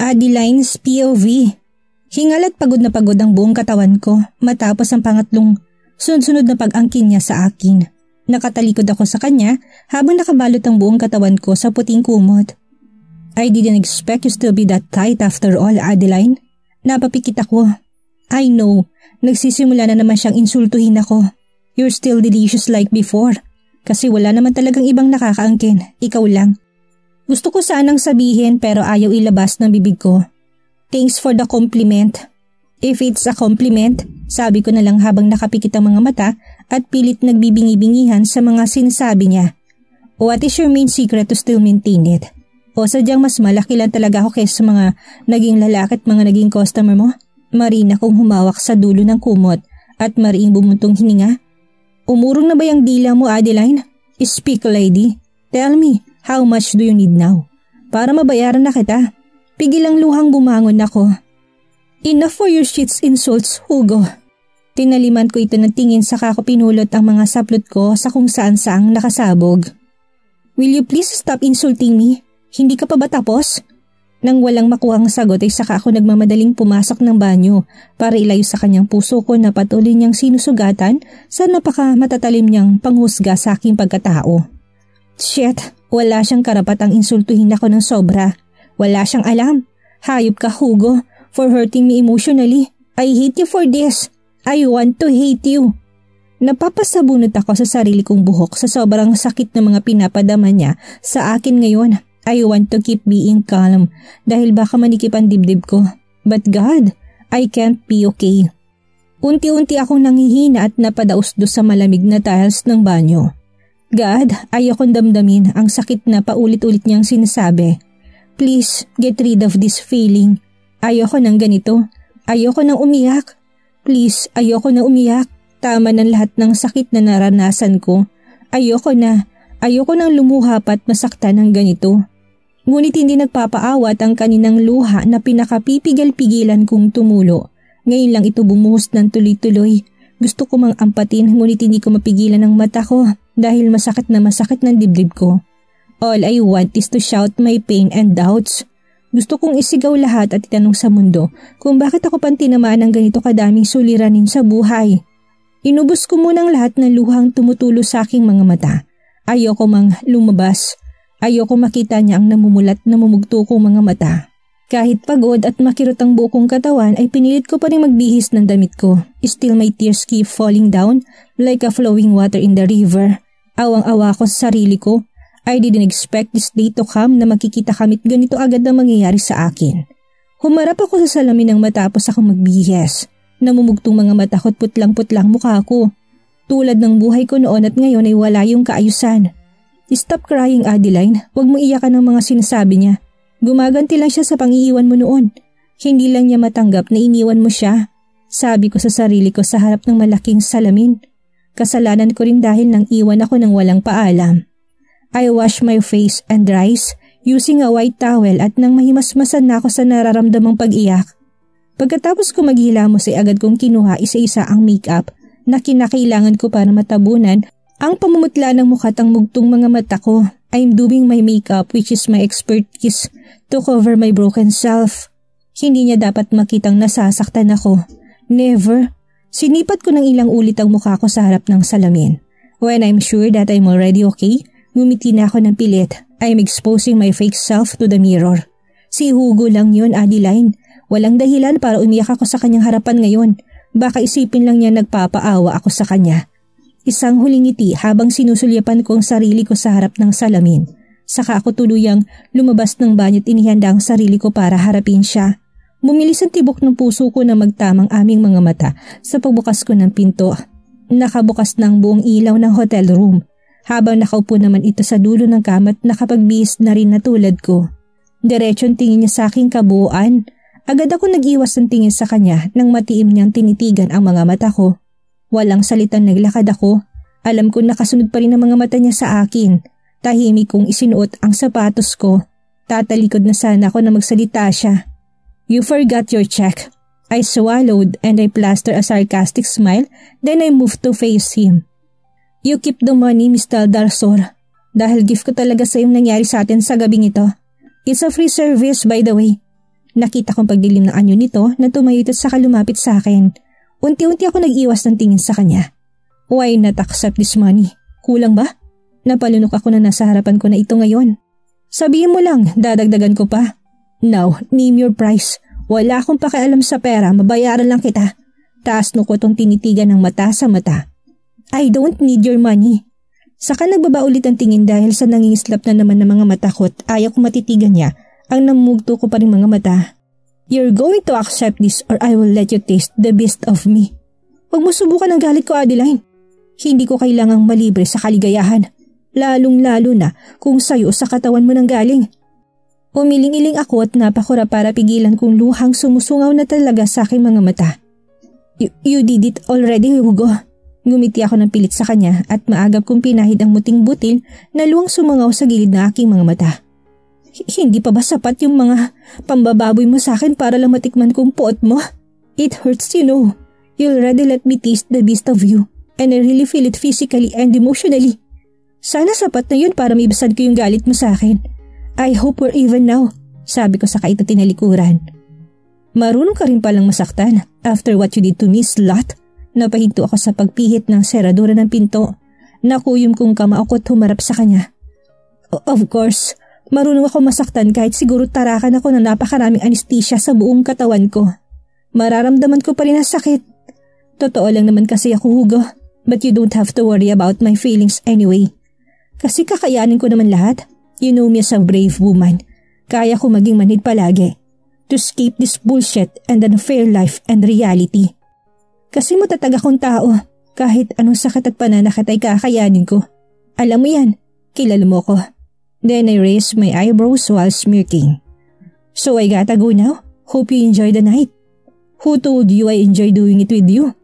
Adeline's POV. Hingal at pagod na pagod ang buong katawan ko matapos ang pangatlong sunod-sunod na pag-angkin niya sa akin. Nakatalikod ako sa kanya habang nakabalot ang buong katawan ko sa puting kumot. I didn't expect you to be that tight after all, Adeline. Napapikit ako. I know, nagsisimula na naman siyang insultuhin ako. You're still delicious like before. Kasi wala naman talagang ibang nakakaangkin, ikaw lang. Gusto ko sanang sabihin pero ayaw ilabas ng bibig ko. Thanks for the compliment. If it's a compliment, sabi ko na lang habang nakapikit ang mga mata at pilit nagbibingi-bingihan sa mga sinasabi niya. What is your main secret to still maintain it? O sadyang mas malaki lang talaga ako kaysa mga naging lalaki at mga naging customer mo? Marina kong humawak sa dulo ng kumot at mariing bumuntong hininga. Umurong na ba yung dila mo, Adeline? Speak, lady. Tell me. How much do you need now? Para mabayaran na kita. Pigil ang luhang bumangon ako. Enough for your shit's insults, Hugo. Tinaliman ko ito ng tingin saka ko pinulot ang mga saplot ko sa kung saan-saang nakasabog. Will you please stop insulting me? Hindi ka pa ba tapos? Nang walang makuhang sagot ay saka ako nagmamadaling pumasok ng banyo para ilayo sa kanyang puso ko na patuloy niyang sinusugatan sa napaka matatalim niyang panghusga sa aking pagkatao. Shit! Wala siyang karapatang insultuhin ako ng sobra. Wala siyang alam. Hayop ka, Hugo, for hurting me emotionally. I hate you for this. I want to hate you. Napapasabunot ako sa sarili kong buhok sa sobrang sakit na mga pinapadama niya sa akin ngayon. I want to keep being calm dahil baka manikip ang dibdib ko. But God, I can't be okay. Unti-unti akong nanghihina at napadausdos sa malamig na tiles ng banyo. God, ayokong damdamin ang sakit na paulit-ulit niyang sinasabi. Please, get rid of this feeling. Ayoko ng ganito. Ayoko nang umiyak. Please, ayoko na umiyak. Tama ng lahat ng sakit na naranasan ko. Ayoko na. Ayoko nang lumuha pa't masaktan ng ganito. Ngunit hindi nagpapaawat ang kaninang luha na pinakapipigal-pigilan kong tumulo. Ngayon lang ito bumuhos ng tuloy-tuloy. Gusto ko mang ampatin ngunit hindi ko mapigilan ang mata ko dahil masakit na masakit ng dibdib ko. All I want is to shout my pain and doubts. Gusto kong isigaw lahat at itanong sa mundo kung bakit ako pang tinamaan ng ganito kadaming suliranin sa buhay. Inubos ko munang lahat ng luhang tumutulo sa aking mga mata. Ayoko mang lumabas. Ayoko makita niya ang namumulat na mumugto kong mga mata. Kahit pagod at makirot ang buo kong katawan ay pinilit ko pa rin magbihis ng damit ko. Still my tears keep falling down like a flowing water in the river. Awang-awa ko sa sarili ko. I didn't expect this day to come na makikita kamit ganito agad na mangyayari sa akin. Humarap ako sa salamin ng matapos akong magbihis. Namumugtong mga mata ko't putlang-putlang mukha ko. Tulad ng buhay ko noon at ngayon ay wala yung kaayusan. Stop crying, Adeline. Huwag mo iyakan ang mga sinasabi niya. Gumaganti lang siya sa pang-iiwan mo noon. Hindi lang niya matanggap na iniwan mo siya. Sabi ko sa sarili ko sa harap ng malaking salamin. Kasalanan ko rin dahil nang iwan ako ng walang paalam. I wash my face and eyes using a white towel at nang mahimasmasan na ako sa nararamdamang pag-iyak. Pagkatapos ko maghilamos ay agad kong kinuha isa-isa ang makeup na kinakailangan ko para matabunan ang pamumutla ng mukha at ang mugtong mga mata ko. I'm doing my makeup which is my expertise to cover my broken self. Hindi niya dapat makitang nasasaktan ako. Never. Sinipat ko ng ilang ulit ang mukha ko sa harap ng salamin. When I'm sure that I'm already okay, ngumiti na ako ng pilit. I'm exposing my fake self to the mirror. Si Hugo lang yun, Adeline. Walang dahilan para umiyak ako sa kanyang harapan ngayon. Baka isipin lang niya nagpapaawa ako sa kanya. Isang huling ngiti habang sinusulyapan ko ang sarili ko sa harap ng salamin. Saka ako tuluyang lumabas ng banyo at inihanda ang sarili ko para harapin siya. Bumilis ang tibok ng puso ko na magtamang aming mga mata sa pagbukas ko ng pinto. Nakabukas na ang buong ilaw ng hotel room. Habang nakaupo naman ito sa dulo ng kama at nakapagbihis na rin na tulad ko. Diretsong tingin niya sa aking kabuuan. Agad ako nag-iwas ng tingin sa kanya nang matiim niyang tinitigan ang mga mata ko. Walang salitang naglakad ako. Alam ko nakasunod pa rin ang mga mata niya sa akin. Tahimik kong isinuot ang sapatos ko. Tatalikod na sana ako na magsalita siya. You forgot your check. I swallowed and I plastered a sarcastic smile, then I moved to face him. You keep the money, Mr. Darsor. Dahil gift ko talaga sa iyong nangyari sa atin sa gabing ito. It's a free service, by the way. Nakita kong pagdilim ng anyo nito na tumayo at saka lumapit sa akin. Unti-unti ako nag-iwas ng tingin sa kanya. Why not accept this money? Kulang ba? Napalunok ako na nasa harapan ko na ito ngayon. Sabihin mo lang, dadagdagan ko pa. Now, name your price. Wala akong pakialam sa pera, mabayaran lang kita. Taas no ko itong tinitigan ng mata sa mata. I don't need your money. Saka nagbaba ulit ang tingin dahil sa nangingislap na naman ng mga mata ko at ayaw ko matitigan niya ang namugto ko pa rin mga mata. You're going to accept this or I will let you taste the best of me. Huwag mo subukan ang galit ko, Adeline. Hindi ko kailangang malibre sa kaligayahan. Lalong-lalo na kung sayo sa katawan mo nang galing. Umiling-iling ako at napakura para pigilan kong luhang sumusungaw na talaga sa aking mga mata. You did it already, Hugo. Ngumiti ako ng pilit sa kanya at maagap kong pinahid ang muting butil na luwang sumangaw sa gilid ng aking mga mata. Hindi pa ba sapat yung mga pambababoy mo sa akin para lang matikman kong puot mo? It hurts, you know. You already let me taste the best of you and I really feel it physically and emotionally. Sana sapat na yun para maibasad ko yung galit mo sa akin. I hope we're even now, sabi ko sa kaito tinalikuran. Marunong ka rin palang masaktan after what you did to me, slut. Napahinto ako sa pagpihit ng seradura ng pinto. Nakuyom kong kamao ko at humarap sa kanya. Of course, marunong ako masaktan kahit siguro tarakan ako ng napakaraming anesthesia sa buong katawan ko. Mararamdaman ko pa rin ang sakit. Totoo lang naman kasi ako, Hugo, but you don't have to worry about my feelings anyway. Kasi kakayanin ko naman lahat. You know me as a brave woman. Kaya ko maging manhid palagi. To escape this bullshit and unfair life and reality. Kasi matatag akong tao. Kahit anong sakit at pananakit ay kakayanin ko. Alam mo yan. Kilala mo ko. Then I raised my eyebrows while smirking. So I gotta go now. Hope you enjoy the night. Who told you I enjoy doing it with you?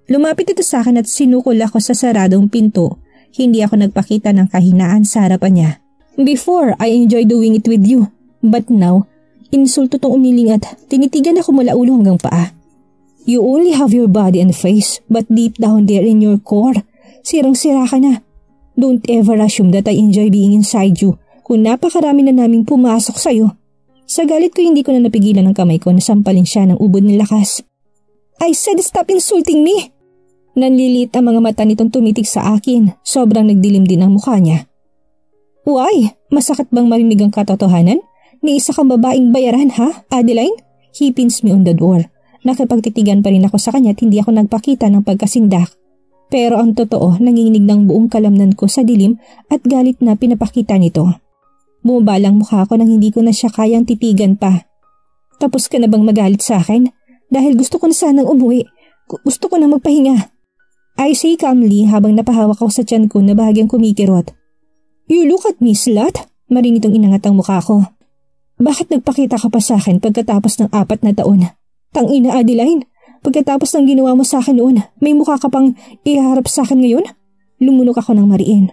Lumapit ito sa akin at sinukol ako sa saradong pinto. Hindi ako nagpakita ng kahinaan sa harapan niya. Before, I enjoy doing it with you. But now, insulto tong umiling at tinitigan ako mula ulo hanggang paa. You only have your body and face, but deep down there in your core, sirang-sira ka na. Don't ever assume that I enjoy being inside you kung napakarami na naming pumasok sa'yo. Sa galit ko hindi ko na napigilan ng kamay ko na sampalin siya ng ubod ng lakas. I said stop insulting me! Nanlilit ang mga mata nitong tumitig sa akin. Sobrang nagdilim din ang mukha niya. Why? Masakit bang marinig ang katotohanan? Ni isa kang babaeng bayaran, ha, Adeline? He pins me on the door. Nakipagtitigan pa rin ako sa kanya at hindi ako nagpakita ng pagkasindak. Pero ang totoo, nanginginig ng buong kalamnan ko sa dilim at galit na pinapakita nito. Bumabalang mukha ko nang hindi ko na siya kayang titigan pa. Tapos ka na bang magalit sa akin? Dahil gusto ko na sanang umuwi. Gusto ko na magpahinga. I say calmly habang napahawak ako sa tiyan ko na bahagyang kumikirot. You look at me, slut? Marin itong inangat ang mukha ko. Bakit nagpakita ka pa sa akin pagkatapos ng 4 na taon? Tangina, Adeline, pagkatapos ng ginawa mo sa akin noon, may mukha ka pang iharap sa akin ngayon? Lumunok ako ng mariin.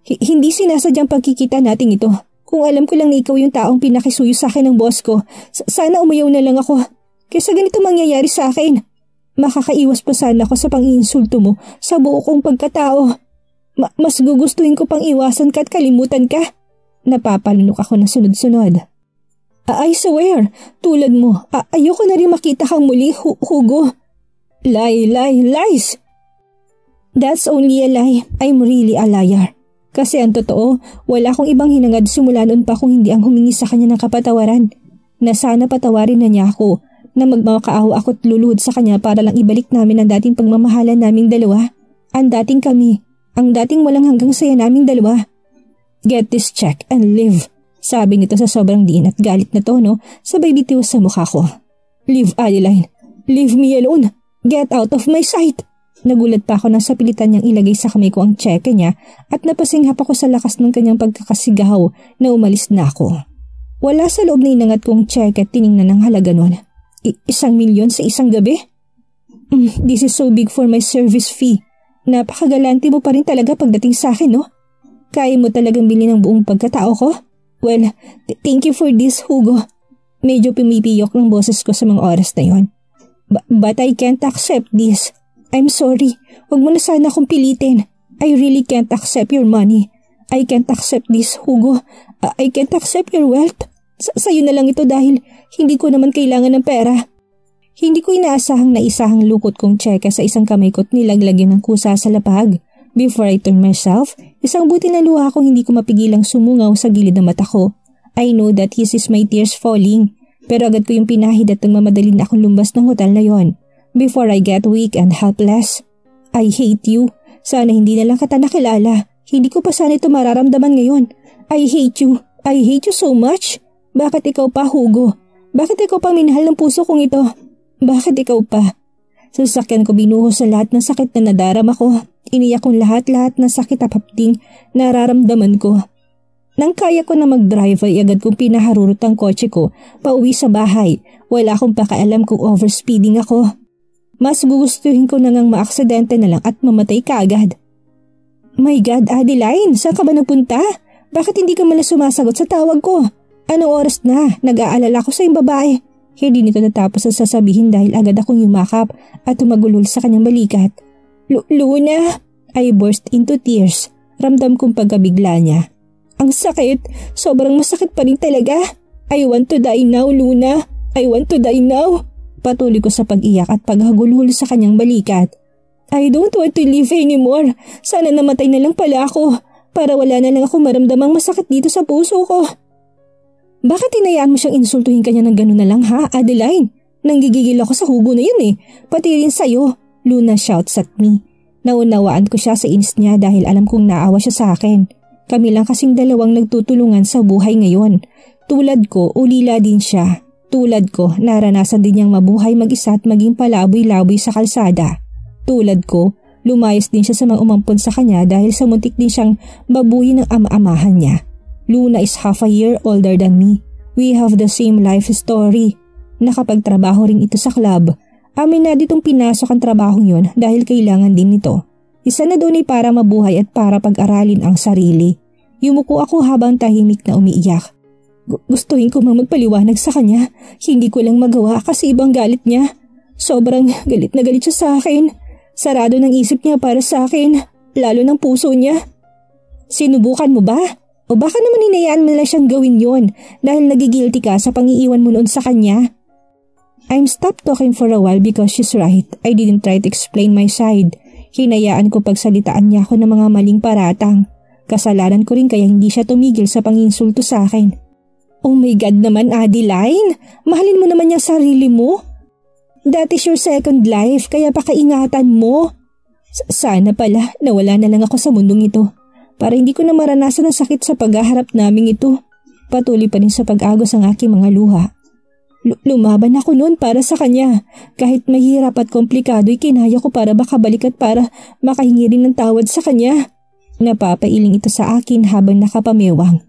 Hindi sinasadyang pagkikita natin ito. Kung alam ko lang na ikaw yung taong pinakisuyo sa akin ng boss ko, sana umayaw na lang ako. Kaysa ganito mangyayari sa akin. Makakaiwas pa sana ako sa pang-iinsulto mo sa buo kong pagkatao. Mas gugustuhin ko pang iwasan ka at kalimutan ka. Napapalunok ako ng sunod-sunod. I swear, tulad mo, ayoko na rin makita kang muli, Hugo. Lies! That's only a lie. I'm really a liar. Kasi ang totoo, wala akong ibang hinangad simula noon pa kung hindi ang humingi sa kanya ng kapatawaran. Na sana patawarin na niya ako. Na magmakaawa ako at luluhod sa kanya para lang ibalik namin ang dating pagmamahalan naming dalawa. Ang dating kami. Ang dating walang hanggang saya naming dalawa. Get this check and live. Sabi nito sa sobrang diin at galit na tono sabay bitiw sa mukha ko. Leave, Adeline. Leave me alone. Get out of my sight. Nagulat pa ako nang sa pilitan niyang ilagay sa kamay ko ang cheque niya at napasinghap ako sa lakas ng kanyang pagkakasigaw na umalis na ako. Wala sa loob na inangat kong cheque at tiningnan ng halaga nun. 1,000,000 sa isang gabi? This is so big for my service fee. Napakagalante mo pa rin talaga pagdating sa akin, no? Kaya mo talagang bilhin ang buong pagkatao ko? Well, thank you for this, Hugo. Medyo pumipiyok ng boses ko sa mga oras na yon. But I can't accept this. I'm sorry. Huwag mo na sana akong pilitin. I really can't accept your money. I can't accept this, Hugo. I can't accept your wealth. Sa'yo na lang ito dahil hindi ko naman kailangan ng pera. Hindi ko inaasahang naisahang lukot kong tseke sa isang kamay ko't nilaglag yun ng kusa sa lapag. Before I turn myself, isang buti na luha kong hindi ko mapigilang sumungaw sa gilid ng mata ko. I know that his is my tears falling, pero agad ko yung pinahid at nagmamadali na akong lumbas ng hotel na yon. Before I get weak and helpless. I hate you. Sana hindi na lang kita nakilala. Hindi ko pa sana ito mararamdaman ngayon. I hate you. I hate you so much. Bakit ikaw pa, Hugo? Bakit ikaw pa minahal ng puso kong ito? Bakit ikaw pa? Sa sasakyan ko binuhos sa lahat ng sakit na nadarama ko. Iniyak kong lahat-lahat ng sakit at hapting nararamdaman ko. Nang kaya ko na mag-drive ay agad kong pinaharurot ang kotse ko pauwi sa bahay. Wala akong pakialam kung overspeeding ako. Mas gugustuhin ko na ngang maaksidente na lang at mamatay kaagad. My God, Adeline, saan ka ba napunta? Bakit hindi ka mala sumasagot sa tawag ko? Anong oras na? Nag-aalala ko sa iyong babae. Hindi nito natapos ang sasabihin dahil agad akong yumakap at tumagulol sa kanyang balikat. Luna! I burst into tears. Ramdam kong pagkabigla niya. Ang sakit. Sobrang masakit pa rin talaga. I want to die now, Luna. I want to die now. Patuloy ko sa pag-iyak at paghagulhol sa kanyang balikat. I don't want to live anymore. Sana namatay na lang pala ako para wala na lang ako maramdamang masakit dito sa puso ko. Bakit hinayaan mo siyang insultuhin kanya ng gano'n na lang ha, Adeline? Nanggigigil ako sa Hugo na yun eh. Pati rin sa'yo. Luna shouts at me. Naunawaan ko siya sa inis niya dahil alam kong naawa siya sa akin. Kami lang kasing dalawang nagtutulungan sa buhay ngayon. Tulad ko, ulila din siya. Tulad ko, naranasan din niyang mabuhay mag-isa at maging palaboy-laboy sa kalsada. Tulad ko, lumayas din siya sa mga umampon sa kanya dahil sa muntik din siyang babuyin ng ama-amahan niya. Luna is half a year older than me. We have the same life story. Nakapagtrabaho rin ito sa club. Amin na ditong pinasok ang trabahong yon dahil kailangan din nito. Isa na doon ay para mabuhay at para pag-aralin ang sarili. Yumuko ako habang tahimik na umiiyak. Gustuhin ko mang magpaliwanag sa kanya. Hindi ko lang magawa kasi ibang galit niya. Sobrang galit na galit siya sa akin. Sarado ng isip niya para sa akin, lalo ng puso niya. Sinubukan mo ba? O baka naman hinayaan mo lang siyang gawin yon dahil nagigilty ka sa pangiiwan mo noon sa kanya? I'm stopped talking for a while because she's right. I didn't try to explain my side. Hinayaan ko pagsalitaan niya ako ng mga maling paratang. Kasalanan ko rin kaya hindi siya tumigil sa panginsulto sa akin. Oh my God naman, Adeline! Mahalin mo naman yung sarili mo. That is your second life kaya pakaingatan mo. Sana pala nawala na lang ako sa mundong ito. Para hindi ko na maranasan ang sakit sa paghaharap naming ito. Patuloy pa rin sa pag-agos ang aking mga luha. Lumaban ako noon para sa kanya. Kahit mahirap at komplikado ay kinaya ko para makabalik at para makahingi rin ng tawad sa kanya. Napapailing ito sa akin habang nakapamewang.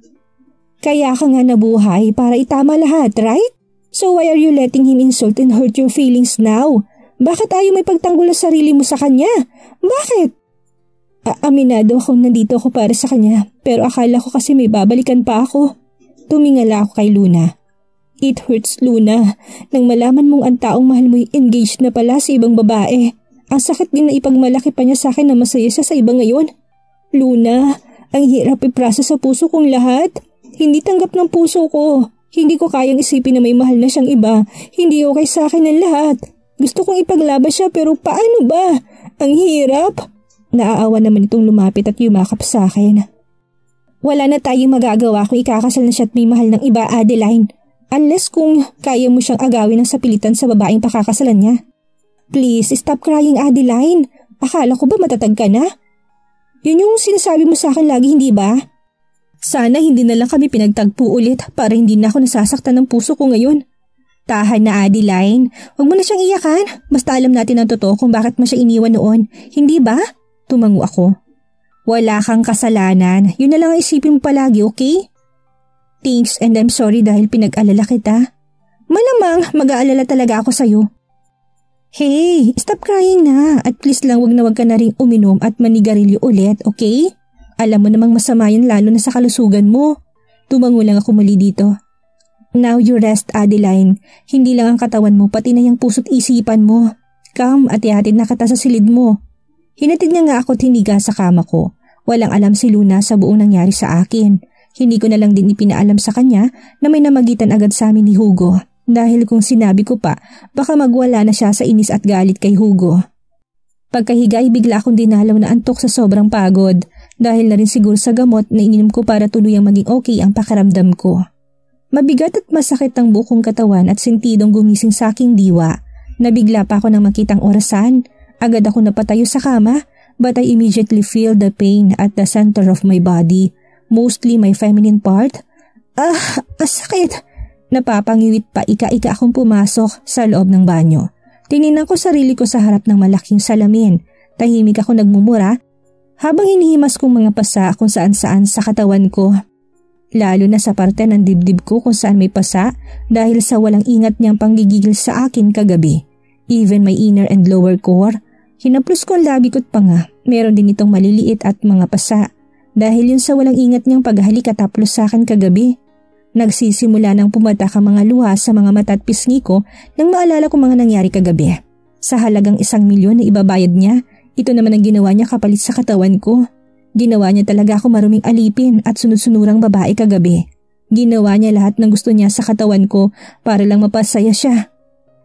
Kaya ka nga nabuhay para itama lahat, right? So why are you letting him insult and hurt your feelings now? Bakit ayaw may pagtanggol ang sarili mo sa kanya? Bakit? Aminado akong nandito ako para sa kanya pero akala ko kasi may babalikan pa ako. Tumingala ako kay Luna. It hurts, Luna, nang malaman mong ang taong mahal mo'y engaged na pala sa ibang babae. Ang sakit din na ipagmalaki pa niya sa akin na masaya siya sa iba ngayon. Luna, ang hirap iprasa sa puso kong lahat. Hindi tanggap ng puso ko. Hindi ko kayang isipin na may mahal na siyang iba. Hindi okay sa akin ang lahat. Gusto kong ipaglaban siya pero paano ba? Ang hirap. Naaawa naman itong lumapit at yumakap sa akin. Wala na tayong magagawa kung ikakasal na siya at may mahal ng iba, Adeline. Unless kung kaya mo siyang agawin ng sapilitan sa babaeng pakakasalan niya. Please, stop crying, Adeline. Akala ko ba matatag ka na? Yun yung sinasabi mo sa akin lagi, hindi ba? Sana hindi na lang kami pinagtagpo ulit para hindi na ako nasasaktan ng puso ko ngayon. Tahan na, Adeline. Huwag mo na siyang iyakan. Basta alam natin ang totoo kung bakit mo siya iniwan noon. Hindi ba? Tumango ako. Wala kang kasalanan. Yun na lang ang isipin mo palagi, okay? Thanks and I'm sorry dahil pinag-alala kita. Malamang mag-aalala talaga ako sa'yo. Hey, stop crying na at please lang wag ka na rin uminom at manigarilyo ulit, okay? Alam mo namang masama yan lalo na sa kalusugan mo. Tumango lang ako muli dito. Now you rest, Adeline. Hindi lang ang katawan mo pati na yung puso't isipan mo. Come at ihatid na kita sa silid mo. Hinatid niya nga ako at hiniga sa kama ko. Walang alam si Luna sa buong nangyari sa akin. Hindi ko na lang din ipinaalam sa kanya na may namagitan agad sa amin ni Hugo dahil kung sinabi ko pa baka magwala na siya sa inis at galit kay Hugo. Pagkahiga ay bigla akong dinalaw na antok sa sobrang pagod dahil na rin siguro sa gamot na ininom ko para tuluyang maging okay ang pakiramdam ko. Mabigat at masakit ang bukong katawan at sentidong gumising sa aking diwa. Nabigla pa ako nang makitang orasan. Agad ako napatayo sa kama but I immediately feel the pain at the center of my body. Mostly my feminine part. Sakit! Napapangiwit pa ika-ika akong pumasok sa loob ng banyo. Tinignan ko sarili ko sa harap ng malaking salamin. Tahimik ako nagmumura habang hinihimas kong mga pasa kung saan-saan sa katawan ko. Lalo na sa parte ng dibdib ko kung saan may pasa dahil sa walang ingat niyang panggigigil sa akin kagabi. Even my inner and lower core. Hinaplos ko ang labi ko't panga. Meron din itong maliliit at mga pasa. Dahil yun sa walang ingat niyang paghahalik at haplos sa akin kagabi. Nagsisimula ng pumatak ang mga luha sa mga mata at pisngi ko nang maalala ko mga nangyari kagabi. Sa halagang 1 milyon na ibabayad niya, ito naman ang ginawa niya kapalit sa katawan ko. Ginawa niya talaga ako maruming alipin at sunod-sunurang babae kagabi. Ginawa niya lahat ng gusto niya sa katawan ko para lang mapasaya siya.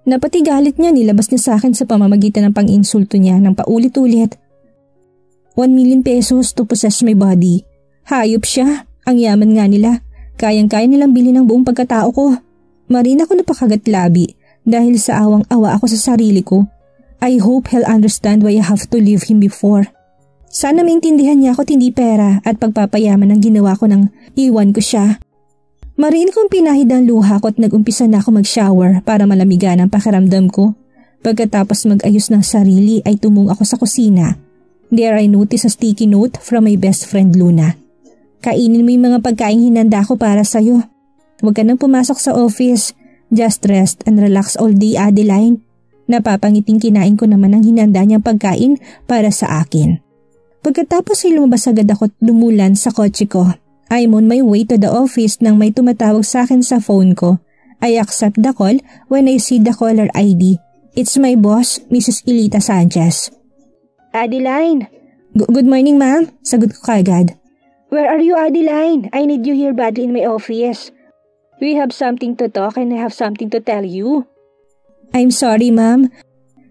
Napati galit niya nilabas niya sa akin sa pamamagitan ng pang-insulto niya ng paulit-ulit. 1 million pesos to possess my body. Hayop siya. Ang yaman nga nila. Kayang-kaya nilang bilhin ang buong pagkatao ko. Marina ko napakagat labi dahil sa awang-awa ako sa sarili ko. I hope he'll understand why I have to leave him before. Sana maintindihan niya ako't hindi pera at pagpapayaman ang ginawa ko nang iwan ko siya. Marina kong pinahid ang luha ko at nag-umpisa na ako mag-shower para malamigan ang pakiramdam ko. Pagkatapos mag-ayos ng sarili ay tumung ako sa kusina. There I noticed a sticky note from my best friend Luna. Kainin mo yung mga pagkaing hinanda ko para sa'yo. Huwag ka nang pumasok sa office. Just rest and relax all day, Adeline. Napapangiting kinain ko naman ang hinanda niyang pagkain para sa akin. Pagkatapos ay lumabas agad ako at dumulan sa kotse ko. I'm on my way to the office nang may tumatawag sa akin sa phone ko. I accept the call when I see the caller ID. It's my boss, Mrs. Elita Sanchez. Adeline! Good morning, ma'am. Sagot ko kagad. Where are you, Adeline? I need you here badly in my office. We have something to talk and I have something to tell you. I'm sorry, ma'am.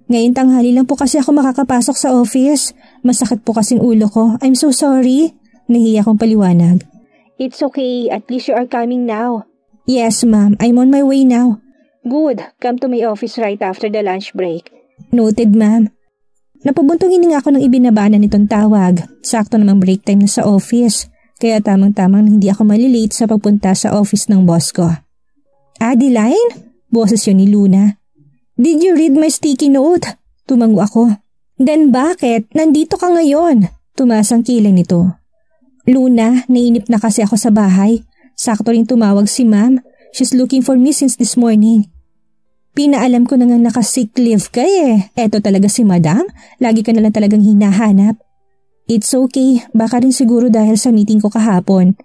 Ngayon tanghali lang po kasi ako makakapasok sa office. Masakit po kasing ulo ko. I'm so sorry. Nahiya akong paliwanag. It's okay. At least you are coming now. Yes, ma'am. I'm on my way now. Good. Come to my office right after the lunch break. Noted, ma'am. Napabuntong hininga ako ng ibinabana nitong tawag. Sakto namang break time na sa office. Kaya tamang-tamang hindi ako malilate sa pagpunta sa office ng boss ko. Adeline? Boses yun ni Luna. Did you read my sticky note? Tumango ako. Then bakit? Nandito ka ngayon. Tumaas ang kilay nito. Luna, nainip na kasi ako sa bahay. Sakto rin tumawag si ma'am. She's looking for me since this morning. Pinaalam ko na nga naka-sick leave ka eh. Eto talaga si madam. Lagi ka nalang talagang hinahanap. It's okay. Baka rin siguro dahil sa meeting ko kahapon.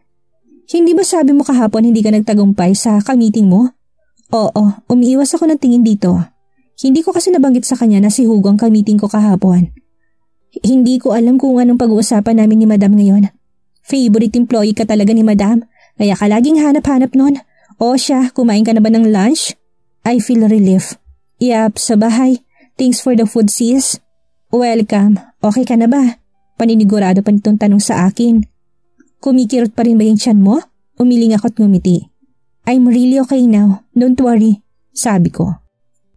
Hindi ba sabi mo kahapon hindi ka nagtagumpay sa ka-meeting mo? Oo, umiiwas ako ng tingin dito. Hindi ko kasi nabanggit sa kanya na si Hugo ang ka-meeting ko kahapon. Hindi ko alam kung anong pag-uusapan namin ni madam ngayon. Favorite employee ka talaga ni madam. Kaya ka laging hanap-hanap nun. O siya, kumain ka na ba ng lunch? I feel relief. Yap, sa bahay. Thanks for the food, sis. Welcome. Okay ka na ba? Paninigurado pa nitong tanong sa akin. Kumikirot pa rin ba yung tiyan mo? Umiling ako at ngumiti. I'm really okay now. Don't worry. Sabi ko.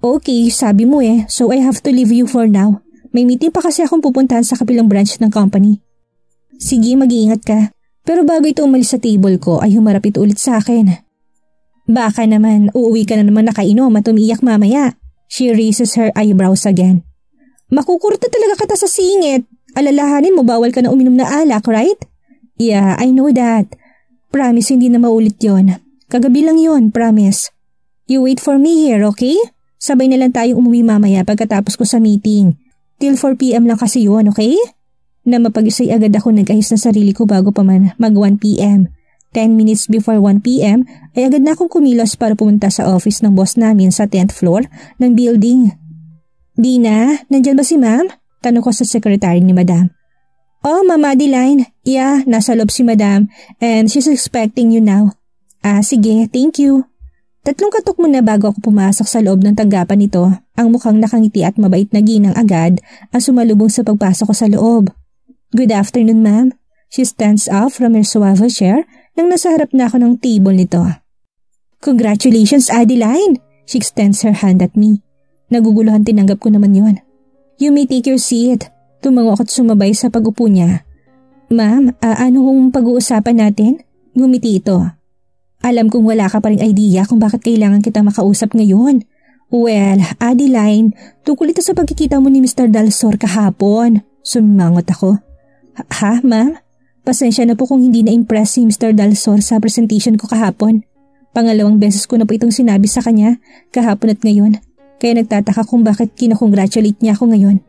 Okay, sabi mo eh. So I have to leave you for now. May meeting pa kasi akong pupuntahan sa kabilang branch ng company. Sige, mag-iingat ka. Pero bago ito umalis sa table ko ay humarap ito ulit sa akin. Baka naman, uuwi ka na naman nakainom at umiiyak mamaya. She raises her eyebrows again. Makukurta talaga kita sa singit. Alalahanin mo bawal ka na uminom na alak, right? Yeah, I know that. Promise hindi na maulit yon. Kagabi lang yon, promise. You wait for me here, okay? Sabay na lang tayong umuwi mamaya pagkatapos ko sa meeting. Till 4 p.m. lang kasi yun, okay? Na mapag-isay agad ako nag-ayos na sarili ko bago pa man mag 1 p.m. 10 minutes before 1 p.m. ay agad na akong kumilos para pumunta sa office ng boss namin sa 10th floor ng building. Dina, nandyan ba si ma'am? Tanong ko sa secretary ni madam. Oh, Mama Adeline. Yeah, nasa loob si Madam and she's expecting you now. Sige, thank you. 3 katok muna bago ako pumasok sa loob ng tanggapan nito. Ang mukhang nakangiti at mabait na ginang agad ang sumalubong sa pagpasok ko sa loob. Good afternoon, ma'am. She stands up from her suave chair nang nasa harap na ako ng table nito. Congratulations, Adeline! She extends her hand at me. Naguguluhan tinanggap ko naman yon. You may take your seat. Tumango ako't sumabay sa pag-upo niya. Ma'am, ano hong pag-uusapan natin? Ngumiti ito. Alam kong wala ka pa ring idea kung bakit kailangan kita makausap ngayon. Well, Adeline, tungkol ito sa pagkikita mo ni Mr. Dalsor kahapon. Sumimangot ako. Ha, ma'am? Pasensya na po kung hindi na-impress si Mr. Dalsor sa presentation ko kahapon. Pangalawang beses ko na po itong sinabi sa kanya kahapon at ngayon. Kaya nagtataka kung bakit kinakongratulate niya ako ngayon.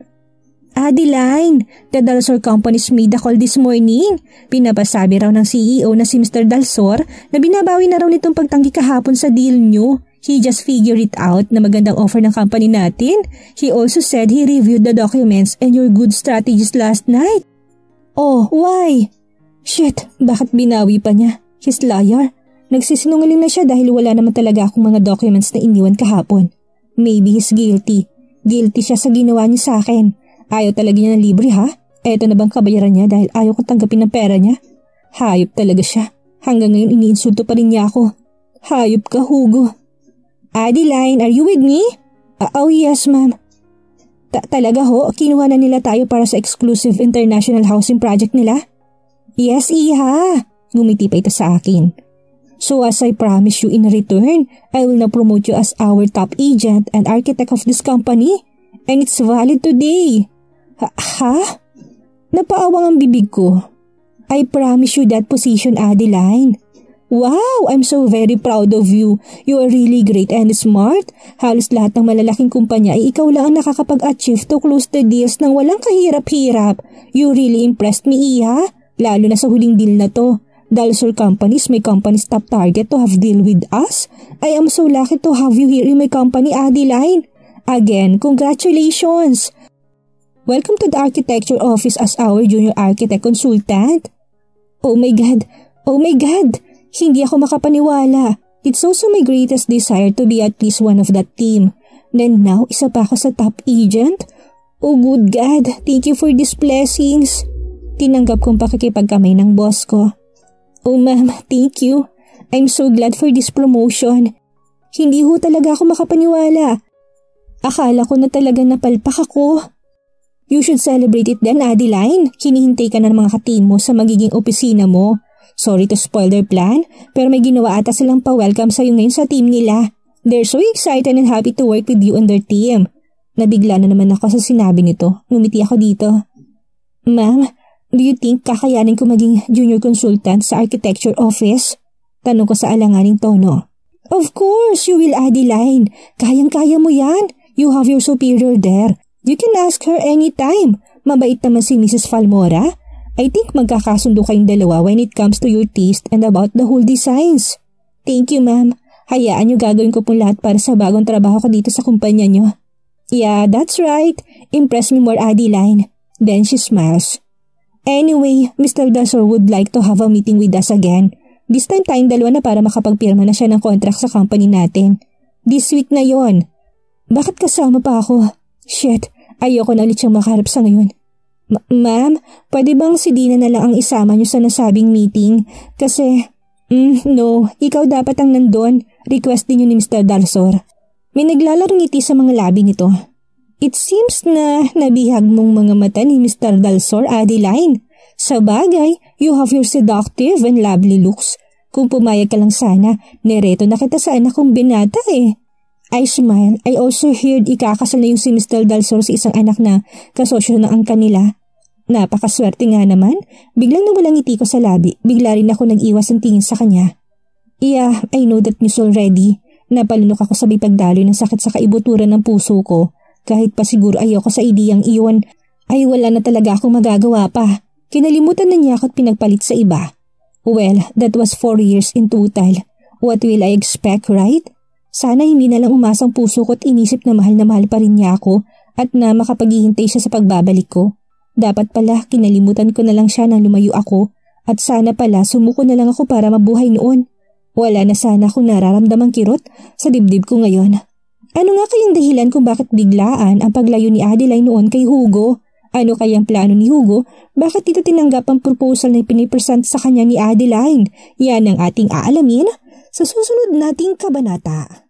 Adeline, the Dalsor Companies made a call this morning. Pinapasabi raw ng CEO na si Mr. Dalsor na binabawi na raw nitong pagtanggi kahapon sa deal niyo. He just figured it out na magandang offer ng company natin. He also said he reviewed the documents and your good strategies last night. Oh, why? Shit, bakit binawi pa niya? He's liar. Nagsisinungaling na siya dahil wala naman talaga akong mga documents na iniwan kahapon. Maybe he's guilty. Guilty siya sa ginawa niya sa akin. Ayaw talaga niya ng libre ha? Eto na bang kabayaran niya dahil ayaw kong tanggapin ng pera niya? Hayop talaga siya. Hanggang ngayon iniinsulto pa rin niya ako. Hayop ka, Hugo. Adeline, are you with me? Oh yes, ma'am. Talaga ho? Kinuha na nila tayo para sa exclusive international housing project nila? Yes, Iha. Ngumiti pa ito sa akin. So as I promise you in return, I will now promote you as our top agent and architect of this company. And it's valid today. Ha? Napaawang ang bibig ko. I promise you that position, Adeline. Wow, I'm so very proud of you. You are really great and smart. Halos lahat ng malalaking kumpanya ay ikaw lang ang nakakapag-achieve to close the deals nang walang kahirap-hirap. You really impressed me, Iha. Lalo na sa huling deal na to. Dalsor Companies, my company's top target to have deal with us. I am so lucky to have you here in my company, Adeline. Again, congratulations! Welcome to the architecture office as our junior architect consultant. Oh my God! Hindi ako makapaniwala. It's also my greatest desire to be at least one of that team. Then now, isa pa ako sa top agent? Oh good God, thank you for these blessings. Tinanggap kong pakikipagkamay ng boss ko. Oh ma'am, thank you. I'm so glad for this promotion. Hindi ho talaga ako makapaniwala. Akala ko na talaga napalpak ako. You should celebrate it then, Adeline. Hinihintay ka na ng mga ka-team mo sa magiging opisina mo. Sorry to spoil their plan, pero may ginawa ata silang pa-welcome sa'yo ngayon sa team nila. They're so excited and happy to work with you and their team. Nabigla na naman ako sa sinabi nito. Ngumiti ako dito. Ma'am, do you think kakayanin ko maging junior consultant sa architecture office? Tanong ko sa alanganing tono. Of course, you will, Adeline. Kayang-kaya mo yan. You have your superior there. You can ask her anytime. Mabait naman si Mrs. Falmora. I think magkakasundo kayong dalawa when it comes to your taste and about the whole designs. Thank you, ma'am. Hayaan niyo gagawin ko pong lahat para sa bagong trabaho ko dito sa kumpanya niyo. Yeah, that's right. Impress me more, Adeline. Then she smiles. Anyway, Mr. Dalsor would like to have a meeting with us again. This time tayong dalawa na para makapagpirma na siya ng contract sa company natin. This week na yon. Bakit kasama pa ako? Shit, ayoko na ulit siyang makaharap sa ngayon. Ma'am, pwede bang si Dina na lang ang isama niyo sa nasabing meeting? Kasi, no, ikaw dapat ang nandun. Request din yun ni Mr. Dalsor. May naglalarong ngiti sa mga labi nito. It seems na nabihag mong mga mata ni Mr. Dalsor, Adeline. Sa bagay, you have your seductive and lovely looks. Kung pumayag ka lang sana, nereto na kita sa anak kong binata eh. I smile. I also heard ikakasal na yung si Mr. Dalsor sa isang anak na kasosyo ng angka nila. Napakaswerte nga naman. Biglang nawalang ngiti ko sa labi. Bigla rin ako nag-iwas ng tingin sa kanya. Yeah, I know that news already. Napalunok ako sa pagdaloy ng sakit sa kaibuturan ng puso ko. Kahit pa siguro ayoko sa ideyang iyon, ay wala na talaga akong magagawa pa. Kinalimutan na niya ako't pinagpalit sa iba. Well, that was 4 years in total. What will I expect, right? Sana hindi na lang umasang puso ko't inisip na mahal pa rin niya ako at na makapaghihintay siya sa pagbabalik ko. Dapat pala kinalimutan ko na lang siya nang lumayo ako at sana pala sumuko na lang ako para mabuhay noon. Wala na sana akong nararamdamang kirot sa dibdib ko ngayon. Ano nga kayang dahilan kung bakit biglaan ang paglayo ni Adeline noon kay Hugo? Ano kayang plano ni Hugo? Bakit dito tinanggap ang proposal na pinipresent sa kanya ni Adeline? Yan ang ating aalamin sa susunod nating kabanata.